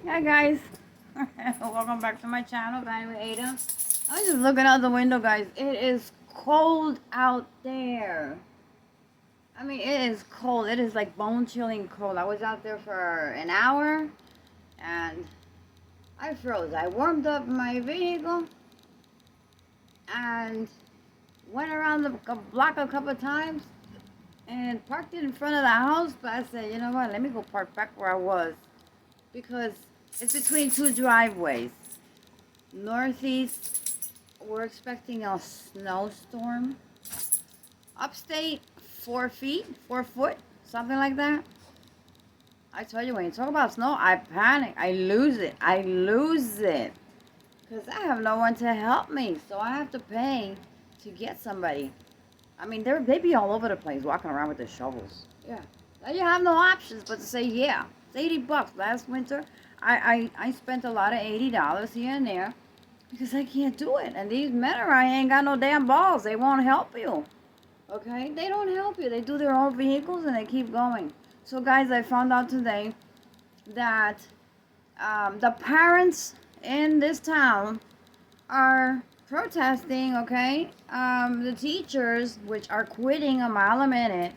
Hi guys, welcome back to my channel, Vanny with Ada. I'm just looking out the window, guys. It is cold out there. I mean, it is cold. It is like bone chilling cold. I was out there for an hour and I froze. I warmed up my vehicle and went around the block a couple of times and parked it in front of the house. But I said, you know what? Let me go park back where I was because it's between two driveways. Northeast, we're expecting a snowstorm. Upstate, 4 foot, something like that. I tell you, when you talk about snow, I panic. I lose it. Because I have no one to help me. So I have to pay to get somebody. I mean, they be all over the place walking around with their shovels. Yeah. Now you have no options but to say, yeah, it's $80. Last winter, I spent a lot of $80 here and there because I can't do it. And these men ain't got no damn balls. They won't help you. Okay? They don't help you. They do their own vehicles and they keep going. So, guys, I found out today that the parents in this town are protesting, okay? The teachers, which are quitting a mile a minute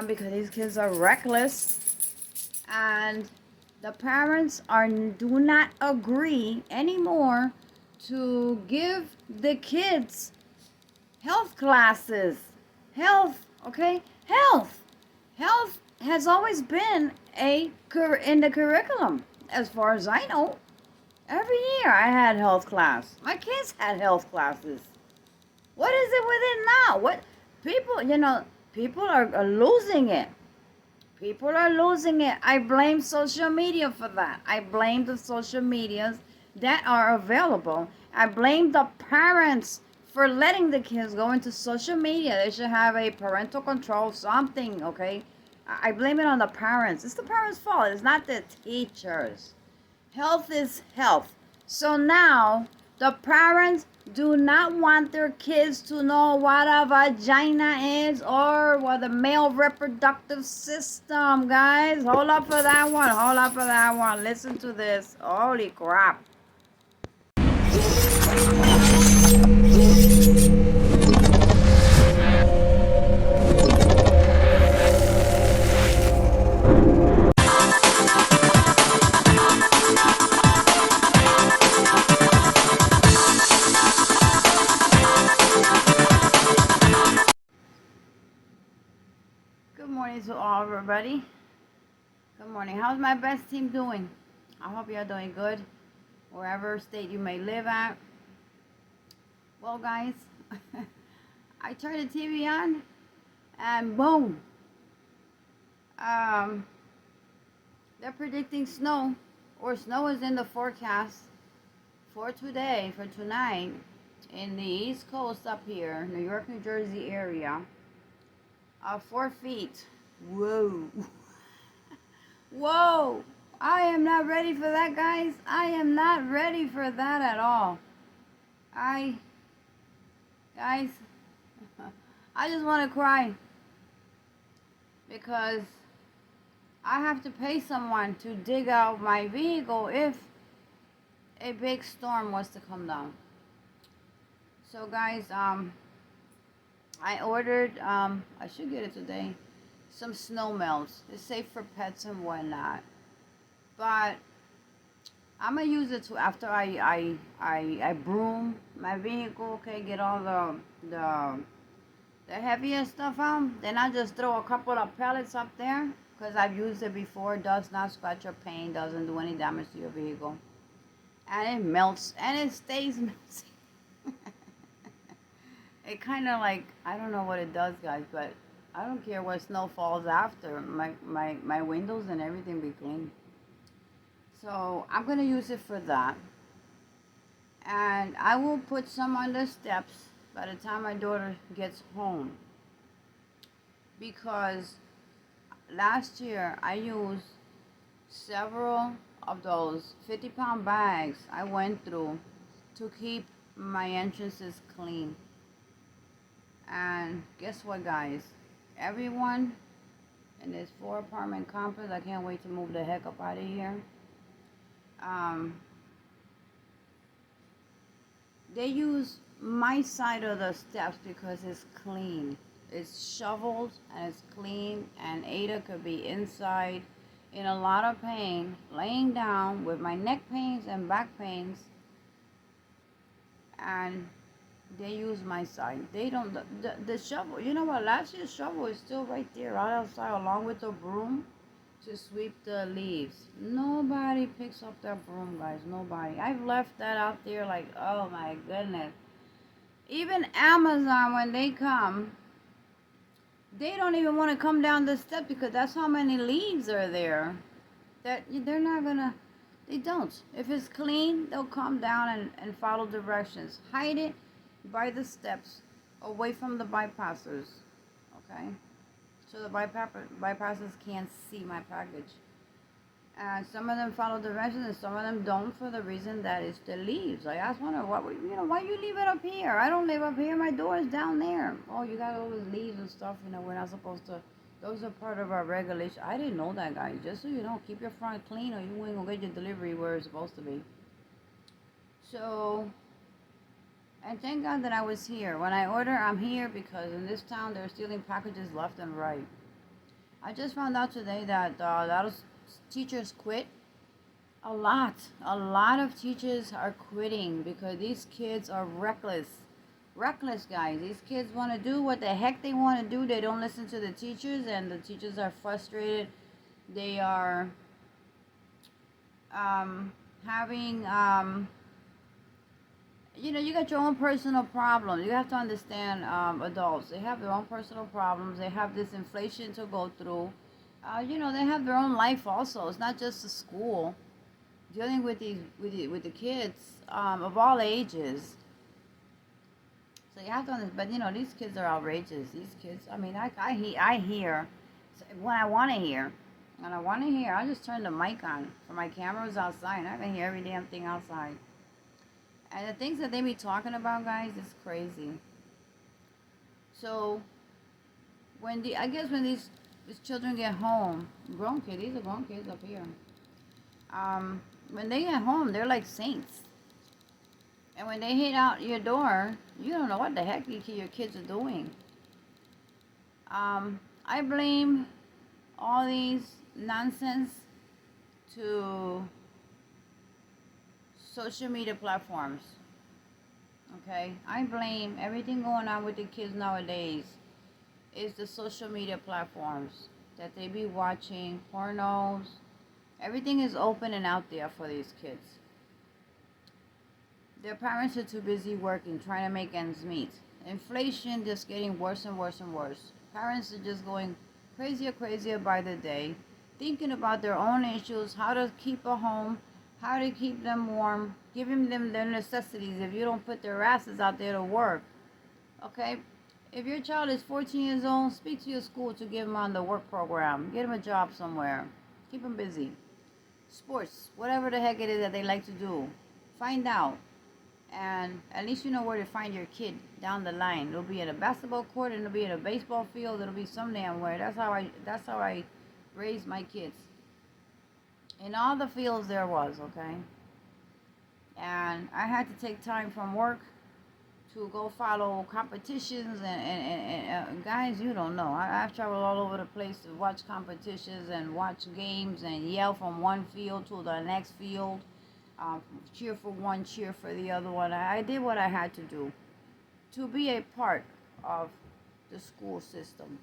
because these kids are reckless. And the parents do not agree anymore to give the kids health classes. Health, okay? Health has always been in the curriculum, as far as I know. Every year I had health class. My kids had health classes. What is it with it now? What people are losing it. People are losing it. I blame social media for that. I blame the social medias that are available. I blame the parents for letting the kids go into social media. They should have a parental control, something, okay? I blame it on the parents. It's the parents' fault. It's not the teachers. Health is health. So now the parents do not want their kids to know what a vagina is or what the male reproductive system, guys. Hold up for that one. Hold up for that one. Listen to this. Holy crap. Good morning to all, everybody. Good morning. How's my best team doing? I hope you're doing good, wherever state you may live at. Well, guys, I turned the TV on, and boom, they're predicting snow, or snow is in the forecast for today, for tonight, in the East Coast up here, New York, New Jersey area, 4 feet. Whoa. Whoa. I am not ready for that, guys. I am not ready for that at all. Guys, I just want to cry because I have to pay someone to dig out my vehicle if a big storm was to come down. So, guys, I ordered, I should get it today, some snow melts. It's safe for pets and whatnot. But I'm gonna use it to after I broom my vehicle, okay, get all the heavier stuff out. Then I just throw a couple of pellets up there because I've used it before. It does not scratch or paint, doesn't do any damage to your vehicle, and it melts and it stays melting. It kind of like, I don't know what it does, guys, but I don't care what snow falls after. My windows and everything be clean. So I'm going to use it for that. And I will put some on the steps by the time my daughter gets home. Because last year I used several of those 50-pound bags I went through to keep my entrances clean. And guess what, guys? Everyone in this 4-apartment complex, I can't wait to move the heck up out of here. Um, they use my side of the steps because it's clean. It's shoveled and it's clean, and Ada could be inside in a lot of pain, laying down with my neck pains and back pains, and they use my side. They don't, the shovel, you know what, last year's shovel is still right there, right outside, along with the broom to sweep the leaves. Nobody picks up that broom, guys, nobody. I've left that out there like, oh my goodness. Even Amazon, when they come, they don't even want to come down the step because that's how many leaves are there. That they're not gonna, they don't. If it's clean, they'll come down and follow directions. Hide it by the steps, away from the bypassers, okay? So the bypassers can't see my package. And some of them follow directions and some of them don't, for the reason that it's the leaves. I just wonder, what, why you leave it up here? I don't live up here. My door is down there. Oh, you got all those leaves and stuff. We're not supposed to. Those are part of our regulation. I didn't know that, guys. Just so you know, keep your front clean or you ain't gonna get your delivery where it's supposed to be. So, and thank God that I was here. When I order, I'm here because in this town they're stealing packages left and right. I just found out today that a lot of teachers quit. A lot of teachers are quitting because these kids are reckless. Reckless, guys. These kids want to do what the heck they want to do. They don't listen to the teachers, and the teachers are frustrated. They are having, you got your own personal problems. You have to understand, adults. They have their own personal problems. They have this inflation to go through. They have their own life also. It's not just the school. Dealing with the kids of all ages. So you have to understand, but these kids are outrageous. These kids, I mean, I hear when I want to hear. When I want to hear, I just turn the mic on. For my cameras outside, I can hear every damn thing outside. And the things that they be talking about, guys, is crazy. So I guess when these children get home, these are grown kids up here. When they get home, they're like saints. And when they hit out your door, you don't know what the heck your kids are doing. I blame all these nonsense to social media platforms. Okay? I blame everything going on with the kids nowadays is the social media platforms that they be watching, pornos. Everything is open and out there for these kids. Their parents are too busy working, trying to make ends meet. Inflation just getting worse and worse and worse. Parents are just going crazier by the day, thinking about their own issues, how to keep a home, how to keep them warm, giving them their necessities if you don't put their asses out there to work. Okay? If your child is 14 years old, speak to your school to give them on the work program. Get them a job somewhere. Keep them busy. Sports, whatever the heck it is that they like to do. Find out. And at least you know where to find your kid down the line. It'll be at a basketball court, and it'll be at a baseball field, it'll be some damn where. That's how I raised my kids. In all the fields there was, okay? And I had to take time from work to go follow competitions and guys, you don't know. I've traveled all over the place to watch competitions and watch games and yell from one field to the next field. Cheer for one, cheer for the other one. I did what I had to do to be a part of the school system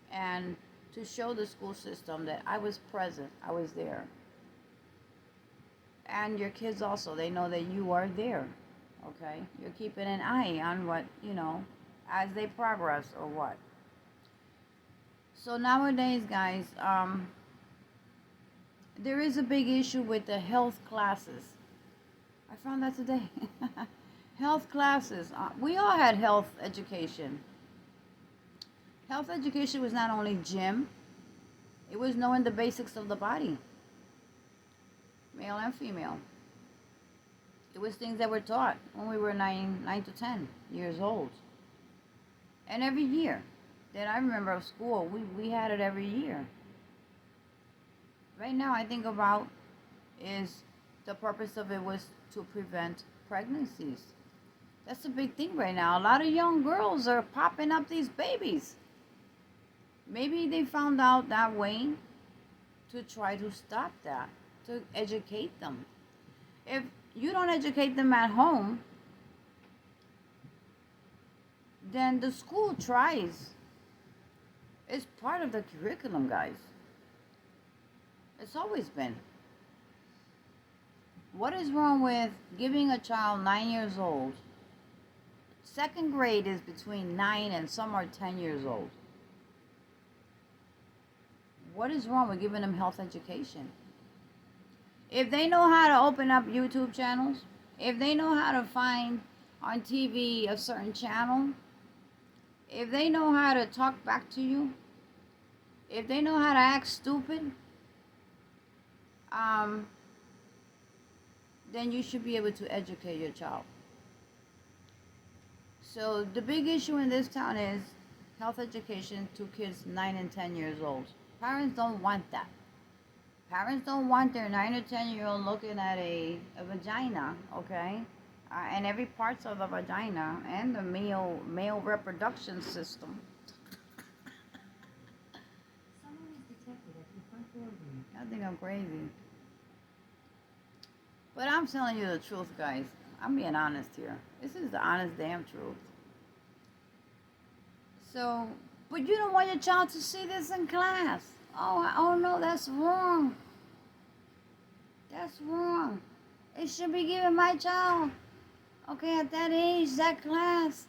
and to show the school system that I was present, I was there. And your kids also, they know that you are there, okay? You're keeping an eye on what, as they progress or what. So nowadays, guys, there is a big issue with the health classes. I found that today. Health classes. We all had health education. Health education was not only gym, it was knowing the basics of the body, male and female. It was things that were taught when we were 9 to 10 years old. And every year that I remember of school, we had it every year. Right now, I think about is The purpose of it was to prevent pregnancies. That's a big thing right now. A lot of young girls are popping up these babies. Maybe they found out that way to try to stop that, to educate them. If you don't educate them at home, then the school tries. It's part of the curriculum, guys. It's always been. What is wrong with giving a child 9 years old? Second grade is between 9 and some are 10 years old. What is wrong with giving them health education? If they know how to open up YouTube channels, if they know how to find on TV a certain channel, if they know how to talk back to you, if they know how to act stupid, then you should be able to educate your child. So the big issue in this town is health education to kids 9 and 10 years old. Parents don't want that. Parents don't want their 9 or 10-year-old looking at a vagina, okay? And every parts of the vagina and the male reproduction system. Someone is detected at the front door room. I think I'm crazy. But I'm telling you the truth, guys. I'm being honest here. This is the honest damn truth. So, but you don't want your child to see this in class. Oh no, that's wrong. That's wrong. It should be given my child, okay, at that age, that class.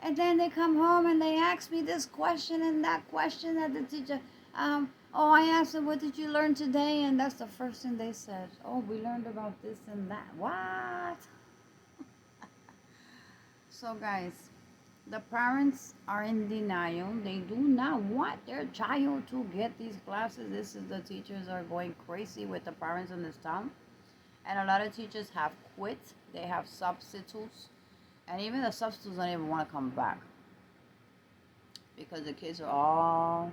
And then they come home and they ask me this question and that question that the teacher, I asked them, what did you learn today? And that's the first thing they said. Oh, we learned about this and that. What? So guys, the parents are in denial. They do not want their child to get these classes. The teachers are going crazy with the parents in this town. And a lot of teachers have quit. They have substitutes. And even the substitutes don't even want to come back. Because the kids are all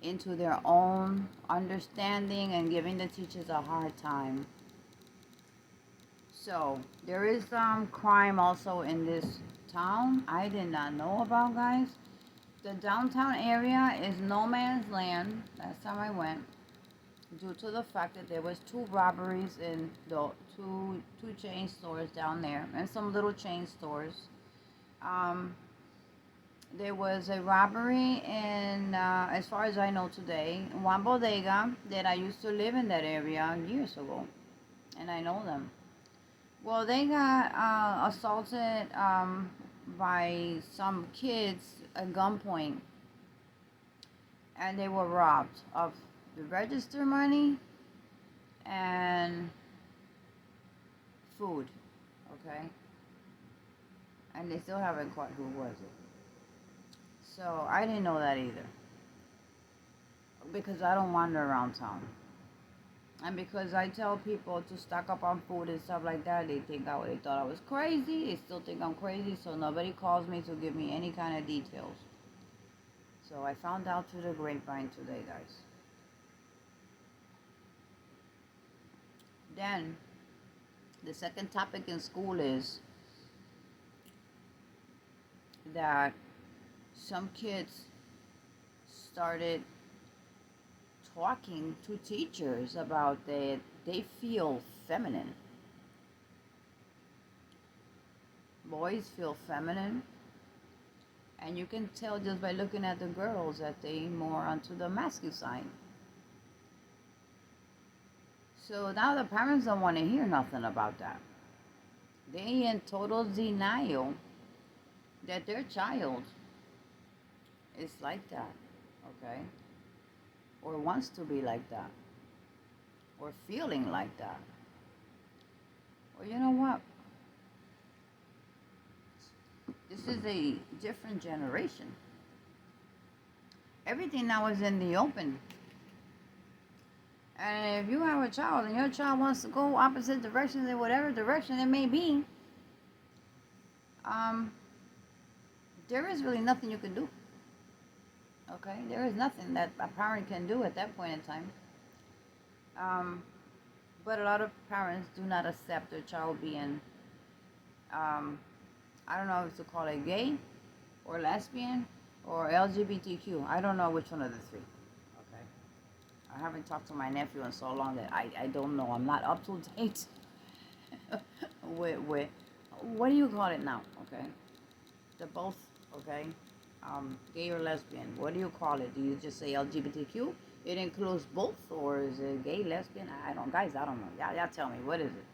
into their own understanding and giving the teachers a hard time. So there is crime also in this town I did not know about, guys. The downtown area is no man's land. Last time I went, due to the fact that there was 2 robberies in the two chain stores down there and some little chain stores. There was a robbery in, as far as I know today, one bodega that I used to live in that area years ago, and I know them. Well, they got assaulted by some kids at gunpoint, and they were robbed of the register money and food, okay? And they still haven't caught who was it. So I didn't know that either, because I don't wander around town. And because I tell people to stock up on food and stuff like that, they thought I was crazy. They still think I'm crazy, so nobody calls me to give me any kind of details. So I found out through the grapevine today, guys. Then, the second topic in school is that some kids started talking to teachers about that they feel feminine. Boys feel feminine, and you can tell just by looking at the girls that they more onto the masculine side. So now the parents don't want to hear nothing about that. They in total denial that their child is like that, okay? Or wants to be like that, or feeling like that. Well, you know what? This is a different generation. Everything now is in the open. And if you have a child and your child wants to go opposite directions in whatever direction it may be, there is really nothing you can do. Okay, there is nothing that a parent can do at that point in time. But a lot of parents do not accept their child being, um, I don't know if to call it gay or lesbian or LGBTQ. I don't know which one of the three. Okay. I haven't talked to my nephew in so long that I don't know. I'm not up to date with what do you call it now? Okay. They're both, okay. Gay or lesbian. What do you call it? Do you just say LGBTQ? It includes both, or is it gay, lesbian? I don't, guys. I don't know. Y'all tell me. What is it?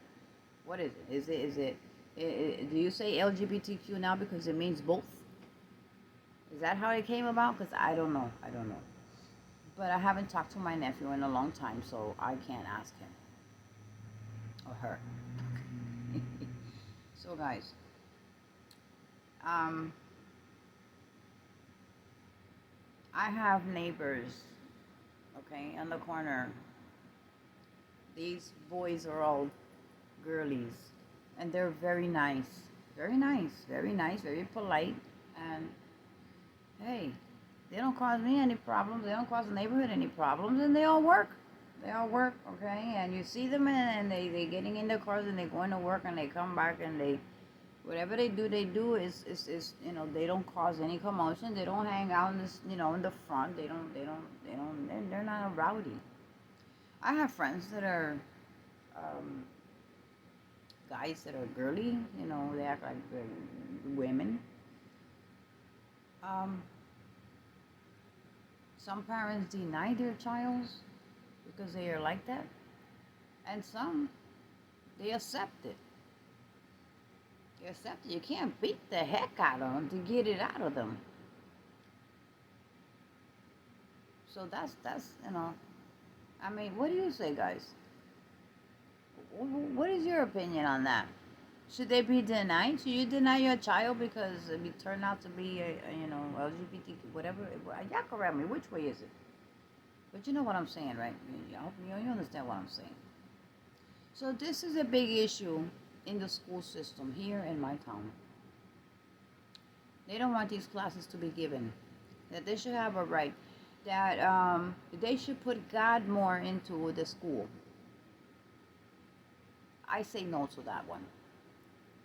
What is it? Do you say LGBTQ now because it means both? Is that how it came about? Because I don't know. I don't know. But I haven't talked to my nephew in a long time, so I can't ask him or her. So, guys, um, I have neighbors, okay, in the corner. These boys are all girlies, and they're very nice, very nice, very polite, and hey, they don't cause me any problems. They don't cause the neighborhood any problems, and they all work. They all work, okay? And you see them, and they getting in their cars, and they going to work, and they come back, and they whatever they do is they don't cause any commotion. They don't hang out in this in the front. They're not rowdy. I have friends that are um, guys that are girly. They act like women. Um, some parents deny their child because they are like that, and some they accept it. They accept it. You can't beat the heck out of them to get it out of them. So that's. I mean, what do you say, guys? What is your opinion on that? Should they be denied? Should you deny your child because it turned out to be LGBTQ, whatever? Y'all correct me. Which way is it? But you know what I'm saying, right? I hope you understand what I'm saying. So this is a big issue in the school system here in my town. They don't want these classes to be given. That they should have a right. That they should put God more into the school. I say no to that one.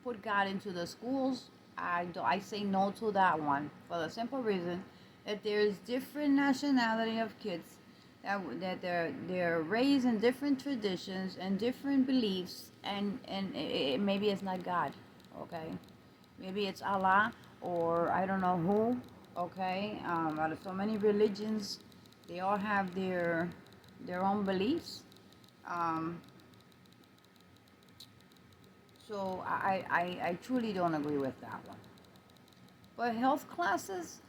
Put God into the schools. I say no to that one for the simple reason that there's different nationality of kids that they're raised in different traditions and different beliefs, and maybe it's not God, okay? Maybe it's Allah, or I don't know who, okay? Out of so many religions, they all have their own beliefs. Um, so I truly don't agree with that one. But health classes,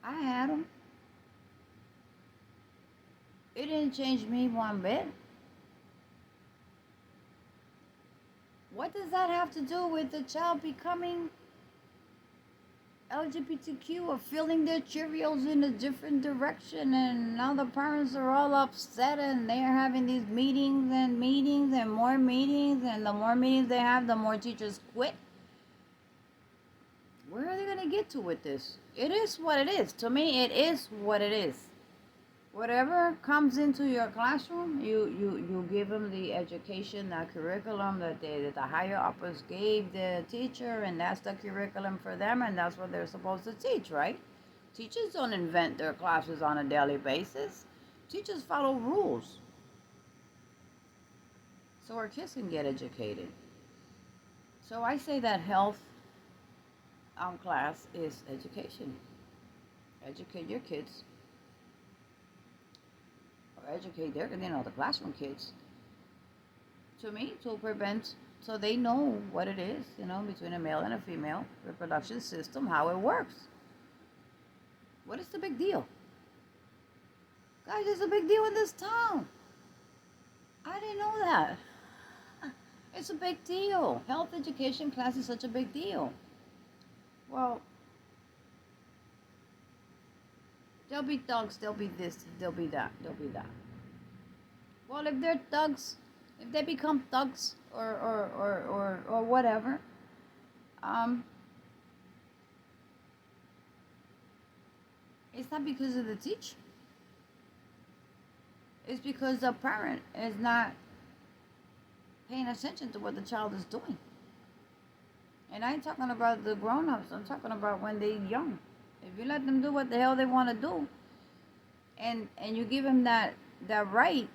I had them. It didn't change me one bit. What does that have to do with the child becoming LGBTQ or feeling their Cheerios in a different direction? And now the parents are all upset, and they're having these meetings and meetings and more meetings. And the more meetings they have, the more teachers quit. Where are they going to get to with this? It is what it is. To me, it is what it is. Whatever comes into your classroom, you give them the education, the curriculum that the higher uppers gave the teacher, and that's the curriculum for them, and that's what they're supposed to teach, right? Teachers don't invent their classes on a daily basis. Teachers follow rules so our kids can get educated. So I say that health class is education. Educate your kids, or educate the classroom kids. To me, to prevent, so they know what it is, between a male and a female reproduction system, how it works. What is the big deal? Guys, it's a big deal in this town. I didn't know that. It's a big deal. Health education class is such a big deal. Well, there'll be thugs, there'll be this, there'll be that, there'll be that. Well, if they're thugs, if they become thugs or whatever, um, it's not because of the teacher. It's because the parent is not paying attention to what the child is doing. And I ain't talking about the grown-ups. I'm talking about when they're young. If you let them do what the hell they want to do, and you give them that right,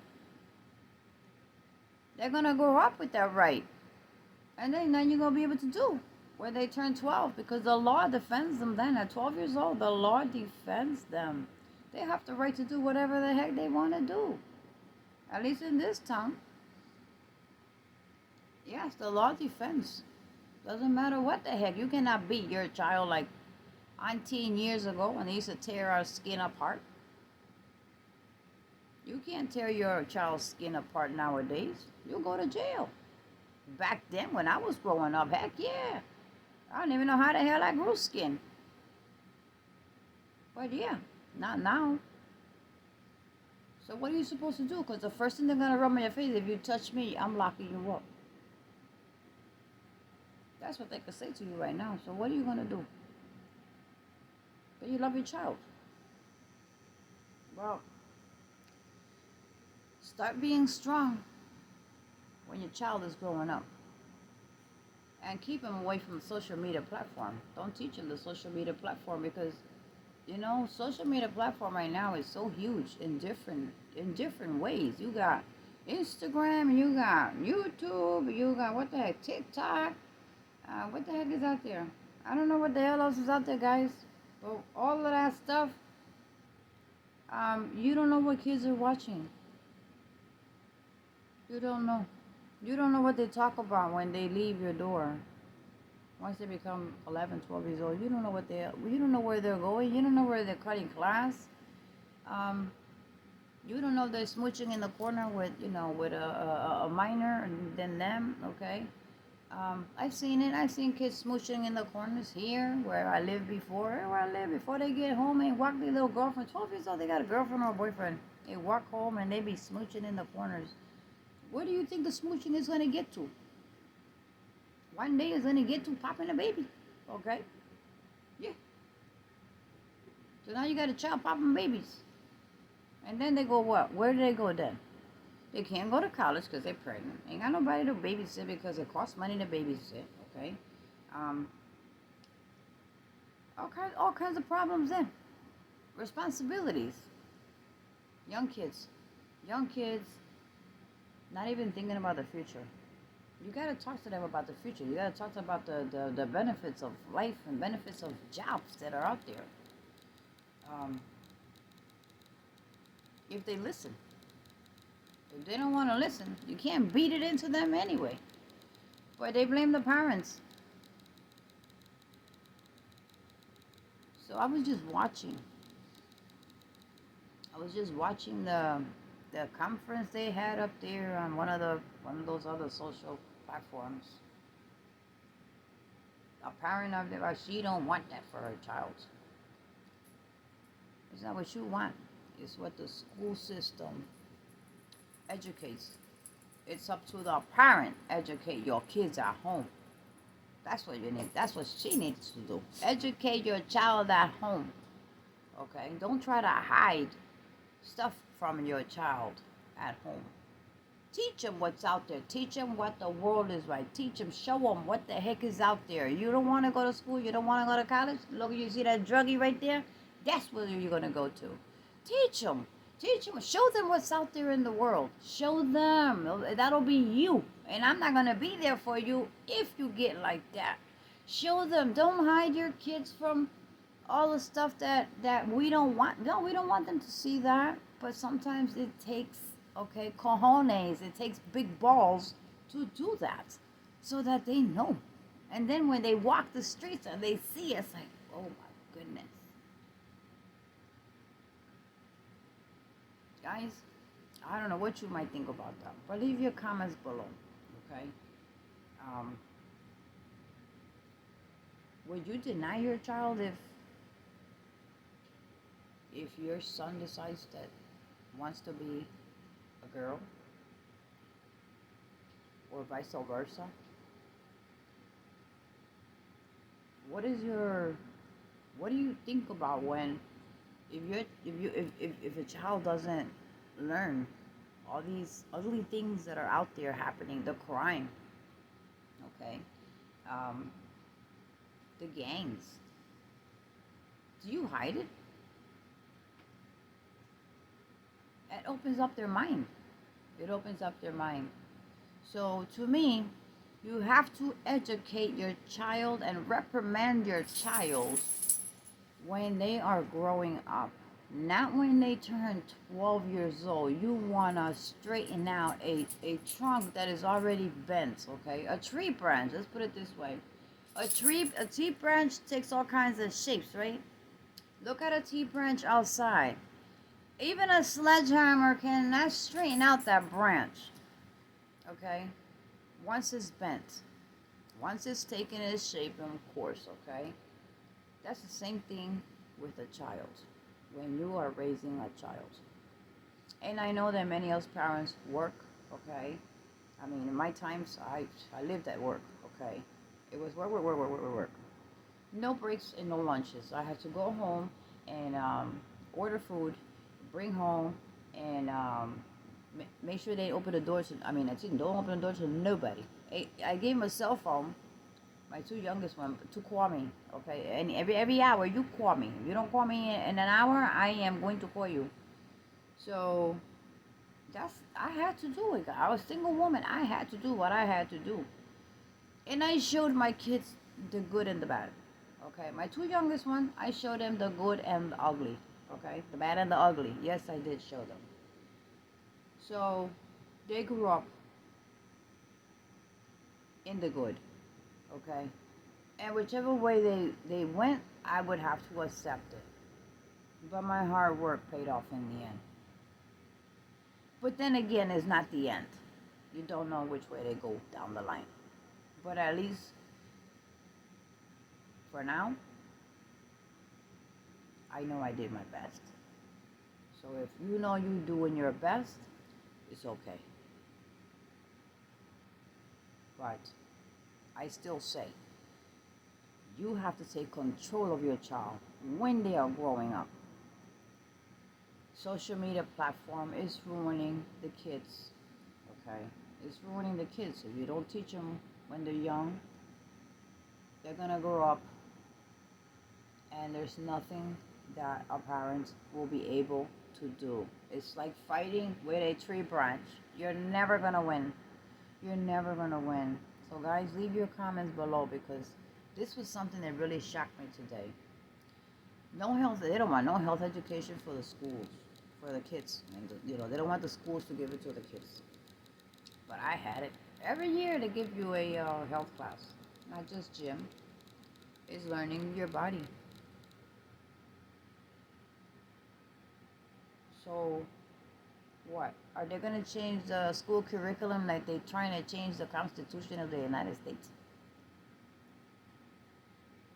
they're gonna grow up with that right, and then you're gonna be able to do when they turn 12, because the law defends them. Then at 12 years old, the law defends them. They have the right to do whatever the heck they want to do. At least in this town. Yes, the law defends. Doesn't matter what the heck. You cannot beat your child like 19 years ago when they used to tear our skin apart. You can't tear your child's skin apart nowadays. You'll go to jail. Back then, when I was growing up, heck yeah. I don't even know how the hell I grew skin. But yeah, not now. So what are you supposed to do? Because the first thing they're going to rub in your face, if you touch me, I'm locking you up. That's what they could say to you right now. So what are you going to do? But you love your child. Well, start being strong when your child is growing up. And keep them away from the social media platform. Don't teach them the social media platform, because social media platform right now is so huge in different ways. You got Instagram, you got YouTube, you got what the heck, TikTok. What the heck is out there? I don't know what the hell else is out there, guys. But all of that stuff, you don't know what kids are watching. You don't know. You don't know what they talk about when they leave your door. Once they become 11, 12 years old, you don't know you don't know where they're going. You don't know where they're cutting class. You don't know they're smooching in the corner with a minor than them. Okay. I've seen it. I've seen kids smooching in the corners here where I lived before. Before they get home and walk their little girlfriend. 12 years old, they got a girlfriend or a boyfriend. They walk home and they be smooching in the corners. Where do you think the smooching is going to get to? One day it's going to get to popping a baby. Okay? Yeah. So now you got a child popping babies. And then they go what? Where do they go then? They can't go to college because they're pregnant. Ain't got nobody to babysit because it costs money to babysit. Okay? All kinds of problems then. Responsibilities. Young kids, not even thinking about the future. You gotta talk to them about the future. You gotta talk to them about the benefits of life and benefits of jobs that are out there. If they listen. If they don't want to listen, you can't beat it into them anyway. But they blame the parents. So I was just watching. The conference they had up there on one of those other social platforms. A parent of theirs, she don't want that for her child. It's not what you want. It's what the school system educates. It's up to the parent educate your kids at home. That's what you need. That's what she needs to do. Educate your child at home. Okay? Don't try to hide stuff from your child at home. Teach them what's out there. Teach them what the world is like. Teach them, show them what the heck is out there. You don't want to go to school? You don't want to go to college? Look, you see that druggie right there? That's where you're going to go to. Teach them. Show them what's out there in the world. Show them. That'll be you. And I'm not going to be there for you if you get like that. Show them. Don't hide your kids from all the stuff that we don't want. No, we don't want them to see that. But sometimes it takes, cojones. It takes big balls to do that so that they know. And then when they walk the streets and they see us, like, oh my goodness. Guys, I don't know what you might think about that, but leave your comments below, okay? Would you deny your child if your son decides that wants to be a girl, or vice versa? What do you think about when if a child doesn't learn all these ugly things that are out there happening, the crime, okay, um, the gangs. Do you hide it? It opens up their mind. It opens up their mind. So to me, you have to educate your child and reprimand your child when they are growing up. Not when they turn 12 years old. You want to straighten out a trunk that is already bent, okay? A tree branch, let's put it this way. A tree branch takes all kinds of shapes, right? Look at a tree branch outside. Even a sledgehammer cannot straighten out that branch, okay? Once it's bent, once it's taken its shape and course, okay? That's the same thing with a child when you are raising a child. And I know that many of us parents work, okay? I mean, in my times, I lived at work, okay? It was work, work, work, work, work, work, work. No breaks and no lunches. I had to go home and order food, bring home, and make sure they open the door to, I mean, I didn't, don't open the door to nobody. I gave them a cell phone, my two youngest one, to call me, okay? And every hour, you call me. If you don't call me in an hour, I am going to call you. So I had to do it. I was a single woman. I had to do what I had to do. And I showed my kids the good and the bad. Okay, my two youngest one, I showed them the good and the ugly. Okay, the bad and the ugly. Yes, I did show them. So they grew up in the good. Okay, and whichever way they went, I would have to accept it. But my hard work paid off in the end. But then again, it's not the end. You don't know which way they go down the line. But at least for now, I know I did my best. So if you know you doing your best, it's okay. But I still say you have to take control of your child when they are growing up. Social media platform is ruining the kids. Okay? It's ruining the kids. If you don't teach them when they're young, they're gonna grow up and there's nothing that a parent will be able to do. It's like fighting with a tree branch. You're never gonna win. You're never gonna win. So guys, leave your comments below because this was something that really shocked me today. No health, they don't want no health education for the schools, for the kids. And they don't want the schools to give it to the kids. But I had it. Every year they give you a health class, not just gym. It's learning your body. So, what? Are they going to change the school curriculum like they're trying to change the Constitution of the United States?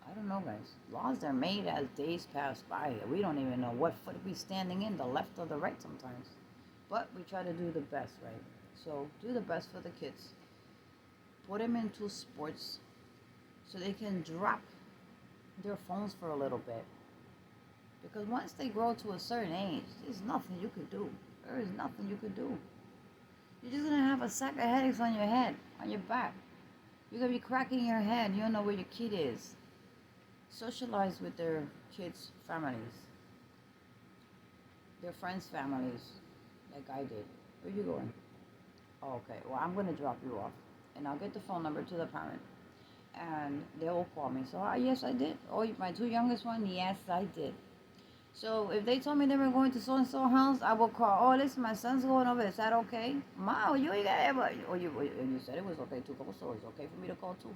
I don't know, guys. Laws are made as days pass by. We don't even know what foot we're standing in, the left or the right sometimes. But we try to do the best, right? So, do the best for the kids. Put them into sports so they can drop their phones for a little bit. Because once they grow to a certain age, there's nothing you could do. There is nothing you could do. You're just gonna have a sack of headaches on your head, on your back. You're gonna be cracking your head. You don't know where your kid is. Socialize with their kids' families, their friends' families, like I did. Where you going? Oh, okay. Well, I'm gonna drop you off, and I'll get the phone number to the parent, and they will call me. So yes, I did. Oh, my two youngest one, yes, I did. So if they told me they were going to so and so house, I will call. Oh, listen, my son's going over. Is that okay? Ma, you ain't got ever. Oh, you said it was okay to call, so it's okay for me to call too.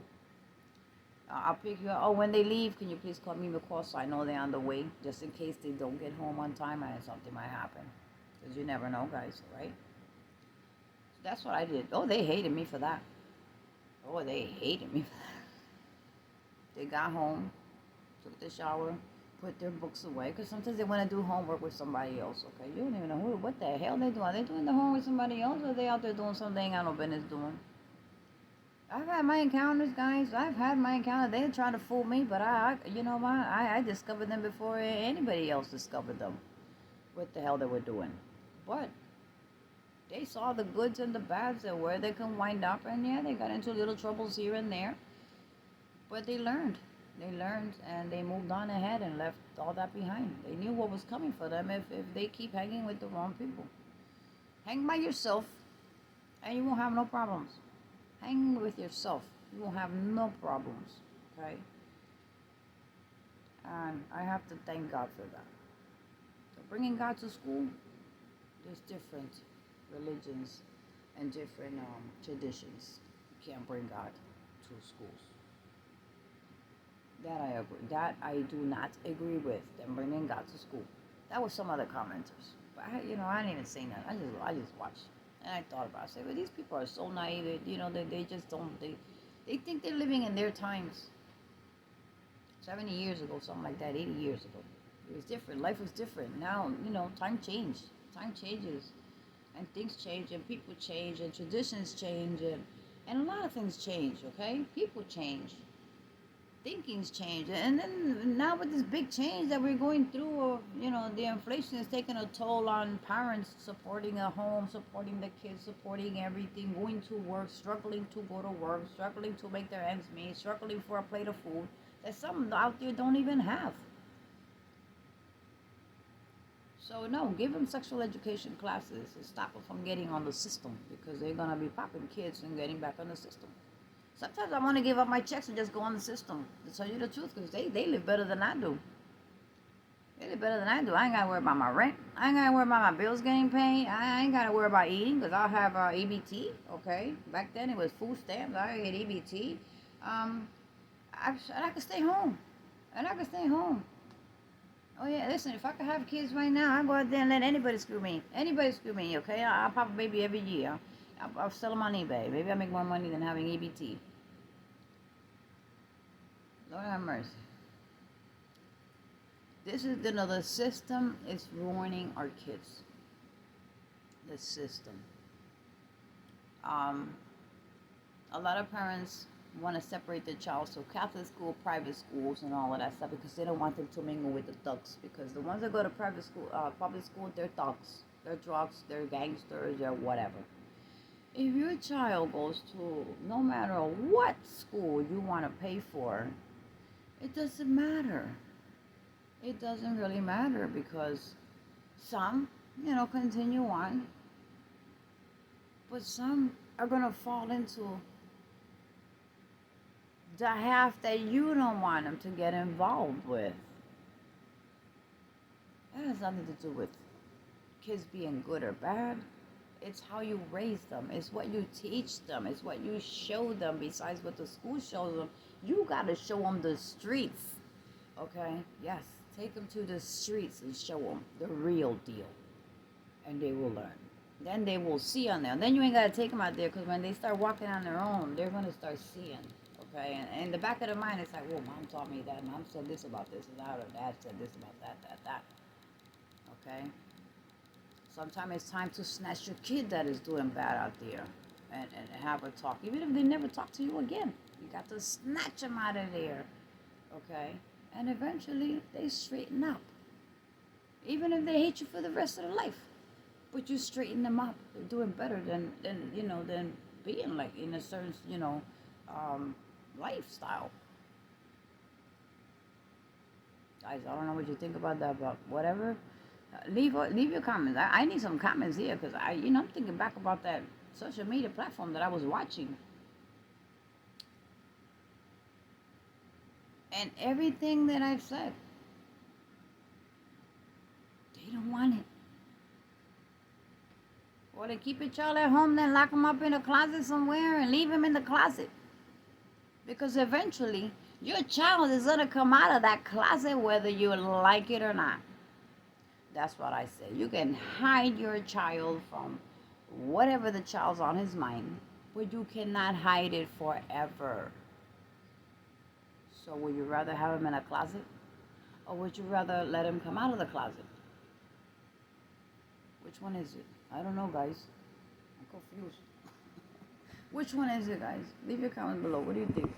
I'll pick you up. Oh, when they leave, can you please call me because so I know they're on the way, just in case they don't get home on time and something might happen. Because you never know, guys, right? So that's what I did. Oh, they hated me for that. Oh, they hated me for that. They got home, took the shower, put their books away because sometimes they want to do homework with somebody else. Okay, you don't even know what the hell they doing. Are they doing the homework with somebody else, or are they out there doing something they ain't got no business doing? I've had my encounters, guys. I've had my encounter. They're trying to fool me, but you know what? I discovered them before anybody else discovered them. What the hell they were doing? But They saw the goods and the bads and where they can wind up, and yeah, they got into little troubles here and there, but they learned. They learned and they moved on ahead and left all that behind. They knew what was coming for them if they keep hanging with the wrong people. Hang by yourself and you won't have no problems. Hang with yourself. You will have no problems. Okay? And I have to thank God for that. So bringing God to school, there's different religions and different traditions. You can't bring God to schools. That I agree. That I do not agree with them bringing God to school. That was some other commenters, but I didn't even say that. I just watched, and I thought about it. I said, well, these people are so naive. They just don't. They think they're living in their times. 70 years ago, something like that. 80 years ago, it was different. Life was different. Now, time changed. Time changes, and things change, and people change, and traditions change, and a lot of things change. Okay, people change. Thinking's changed, and then now with this big change that we're going through of the inflation is taking a toll on parents supporting a home, supporting the kids, supporting everything, going to work, struggling to go to work, struggling to make their ends meet, struggling for a plate of food that some out there don't even have. So no, give them sexual education classes and stop them from getting on the system, because they're gonna be popping kids and getting back on the system. Sometimes I want to give up my checks and just go on the system, to tell you the truth, because they live better than I do. They live better than I do. I ain't got to worry about my rent. I ain't got to worry about my bills getting paid. I ain't got to worry about eating, because I'll have EBT, okay? Back then it was food stamps. I get EBT. And I could stay home. Oh, yeah, listen, if I could have kids right now, I'd go out there and let anybody screw me. Anybody screw me, okay? I'll pop a baby every year. I'll sell them on eBay. Maybe I make more money than having EBT. Lord have mercy. This is the system is ruining our kids. The system. A lot of parents want to separate their child, so Catholic school, private schools, and all of that stuff, because they don't want them to mingle with the thugs. Because the ones that go to private school, public school, they're thugs, they're drugs, they're gangsters, they're whatever. If your child goes to no matter what school you want to pay for, it doesn't matter. It doesn't really matter, because some, continue on, but some are going to fall into the half that you don't want them to get involved with. That has nothing to do with kids being good or bad. It's how you raise them. It's what you teach them. It's what you show them besides what the school shows them. You got to show them the streets. Okay? Yes. Take them to the streets and show them the real deal. And they will learn. Then they will see on there. Then you ain't got to take them out there, because when they start walking on their own, they're going to start seeing. Okay? And in the back of their mind, it's like, whoa, mom taught me that. Mom said this about this. And dad said this about that. Okay? Sometimes it's time to snatch your kid that is doing bad out there and have a talk. Even if they never talk to you again, you got to snatch them out of there. Okay? And eventually they straighten up. Even if they hate you for the rest of their life. But you straighten them up. They're doing better than being like in a certain, lifestyle. Guys, I don't know what you think about that, but whatever. Leave your comments. I need some comments here, because I'm thinking back about that social media platform that I was watching. And everything that I've said, they don't want it. Or they keep your child at home, then lock them up in a closet somewhere and leave him in the closet. Because eventually, your child is going to come out of that closet whether you like it or not. That's what I say. You can hide your child from whatever the child's on his mind, but you cannot hide it forever. So would you rather have him in a closet, or would you rather let him come out of the closet? Which one is it? I don't know, guys. I'm confused. Which one is it, guys? Leave your comments below. What do you think?